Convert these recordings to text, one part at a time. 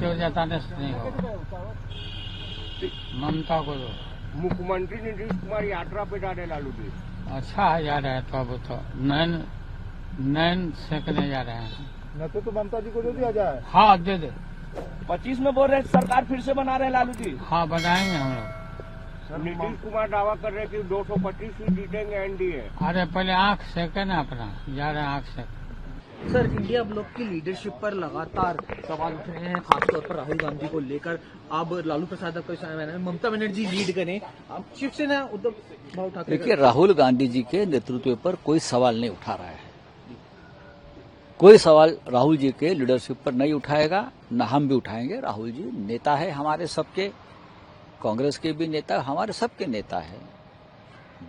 जाने से नहीं होगा। ममता को दो। मुख्यमंत्री नीतीश कुमार यात्रा पे जा रहे लालू जी। अच्छा है, जा रहे हैं तो अब तो नैन सेकने जा रहे हैं। न तो ममता जी को दे दिया जाए। हाँ दे दे। 25 में बोल रहे सरकार फिर से बना रहे लालू जी। हाँ बनाएंगे हम लोग। नीतीश कुमार दावा कर रहे कि 225 सीट जीतेंगे एनडीए। अरे पहले आंख सेके ना अपना, जा रहे हैं आंख सेक। सर, इंडिया ब्लॉक की लीडरशिप पर लगातार सवाल उठ रहे हैं, खासतौर पर राहुल गांधी को लेकर। अब लालू प्रसाद को ममता बनर्जी लीड करें, अब शिवसेना उद्धव ठाकरे। देखिए, राहुल गांधी जी के नेतृत्व पर कोई सवाल नहीं उठा रहा है। कोई सवाल राहुल जी के लीडरशिप पर नहीं उठाएगा, न हम भी उठाएंगे। राहुल जी नेता है हमारे सबके, कांग्रेस के भी नेता, हमारे सबके नेता है।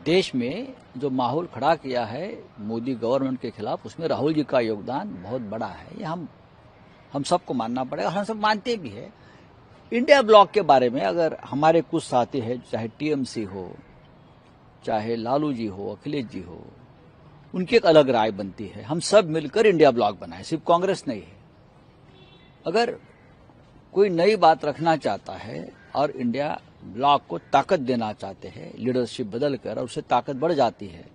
देश में जो माहौल खड़ा किया है मोदी गवर्नमेंट के खिलाफ, उसमें राहुल जी का योगदान बहुत बड़ा है। ये हम सबको मानना पड़ेगा, हम सब मानते भी है। इंडिया ब्लॉक के बारे में अगर हमारे कुछ साथी हैं, चाहे टीएमसी हो, चाहे लालू जी हो, अखिलेश जी हो, उनकी एक अलग राय बनती है। हम सब मिलकर इंडिया ब्लॉक बनाए, सिर्फ कांग्रेस नहीं है। अगर कोई नई बात रखना चाहता है और इंडिया ब्लॉक को ताकत देना चाहते हैं, लीडरशिप बदलकर, और उससे ताकत बढ़ जाती है,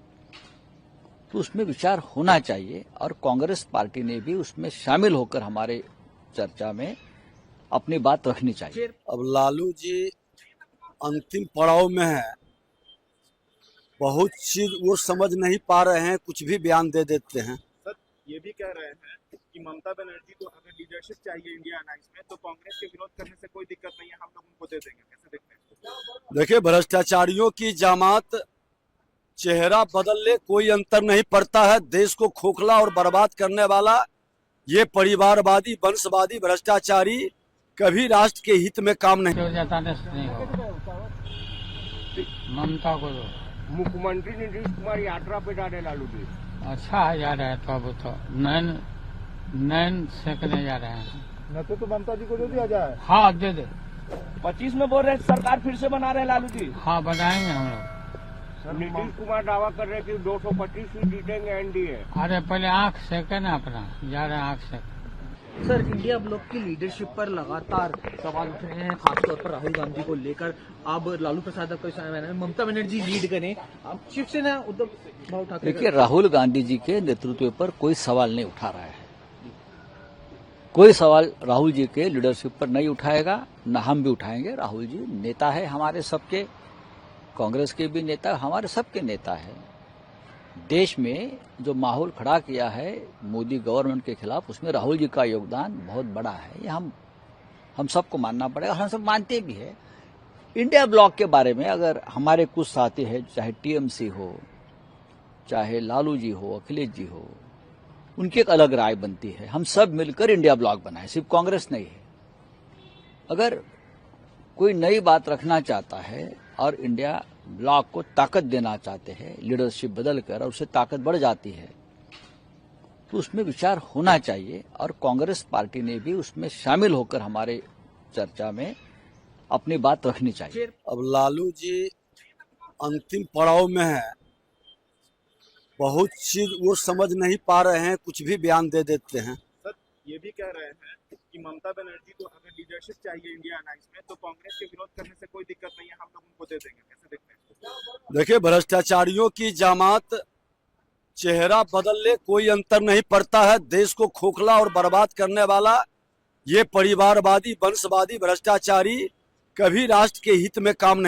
तो उसमें विचार होना चाहिए। और कांग्रेस पार्टी ने भी उसमें शामिल होकर हमारे चर्चा में अपनी बात रखनी चाहिए। अब लालू जी अंतिम पड़ाव में है, बहुत चीज वो समझ नहीं पा रहे हैं, कुछ भी बयान दे देते हैं। सर, ये भी कह रहे हैं कि ममता बनर्जी को अगर लीडरशिप चाहिए इंडिया अलायंस में तो कांग्रेस के विरोध करने से कोई दिक्कत नहीं है, हम लोग उनको दे देंगे। कैसे देखते हैं? देखिए, भ्रष्टाचारियों की जमात, चेहरा बदलने कोई अंतर नहीं पड़ता है। देश को खोखला और बर्बाद करने वाला ये परिवारवादी, वंशवादी भ्रष्टाचारी कभी राष्ट्र के हित में काम नहीं। जाने से नहीं होगा। ममता को दो। मुख्यमंत्री नीतीश कुमार यात्रा पे जा रहे लालू जी। अच्छा है, जा रहे हैं तो अब तो नैन सेकने जा रहे हैं। न तो ममता जी को दे दिया जाए। हाँ दे दे। 25 में बोल रहे सरकार फिर से बना रहे लालू जी। हाँ बनाएंगे हम लोग। नीतीश कुमार दावा कर रहे कि 225 सीट जीतेंगे एनडीए। अरे पहले आंख सेके ना अपना, जा रहे हैं आंख सेक। सर, इंडिया ब्लॉक की लीडरशिप पर लगातार सवाल उठ रहे हैं, खासतौर पर राहुल गांधी को लेकर। अब लालू प्रसाद को ममता बनर्जी लीड करें, अब शिवसेना उद्धव ठाकरे। देखिए, राहुल गांधी जी के नेतृत्व पर कोई सवाल नहीं उठा रहा है। कोई सवाल राहुल जी के लीडरशिप पर नहीं उठाएगा, न हम भी उठाएंगे। राहुल जी नेता है हमारे सबके, कांग्रेस के भी नेता, हमारे सबके नेता है। देश में जो माहौल खड़ा किया है मोदी गवर्नमेंट के खिलाफ, उसमें राहुल जी का योगदान बहुत बड़ा है। ये हम सबको मानना पड़ेगा, हम सब मानते भी है। इंडिया ब्लॉक के बारे में अगर हमारे कुछ साथी हैं, चाहे टीएमसी हो, चाहे लालू जी हो, अखिलेश जी हो, उनकी एक अलग राय बनती है। हम सब मिलकर इंडिया ब्लॉक बनाए, सिर्फ कांग्रेस नहीं है। अगर कोई नई बात रखना चाहता है और इंडिया ब्लॉक को ताकत देना चाहते हैं, लीडरशिप बदलकर, और उससे ताकत बढ़ जाती है, तो उसमें विचार होना चाहिए। और कांग्रेस पार्टी ने भी उसमें शामिल होकर हमारे चर्चा में अपनी बात रखनी चाहिए। अब लालू जी अंतिम पड़ाव में है, बहुत चीज वो समझ नहीं पा रहे हैं, कुछ भी बयान दे देते हैं। सर, ये भी कह रहे हैं कि ममता बनर्जी को अगर लीडरशिप चाहिए इंडिया अलायंस में तो कांग्रेस के विरोध करने से कोई दिक्कत नहीं है, हम लोग उनको दे देंगे। कैसे देखते हैं? देखिए, भ्रष्टाचारियों की जमात, चेहरा बदलने कोई अंतर नहीं पड़ता है। देश को खोखला और बर्बाद करने वाला ये परिवारवादी, वंशवादी भ्रष्टाचारी कभी राष्ट्र के हित में काम नहीं।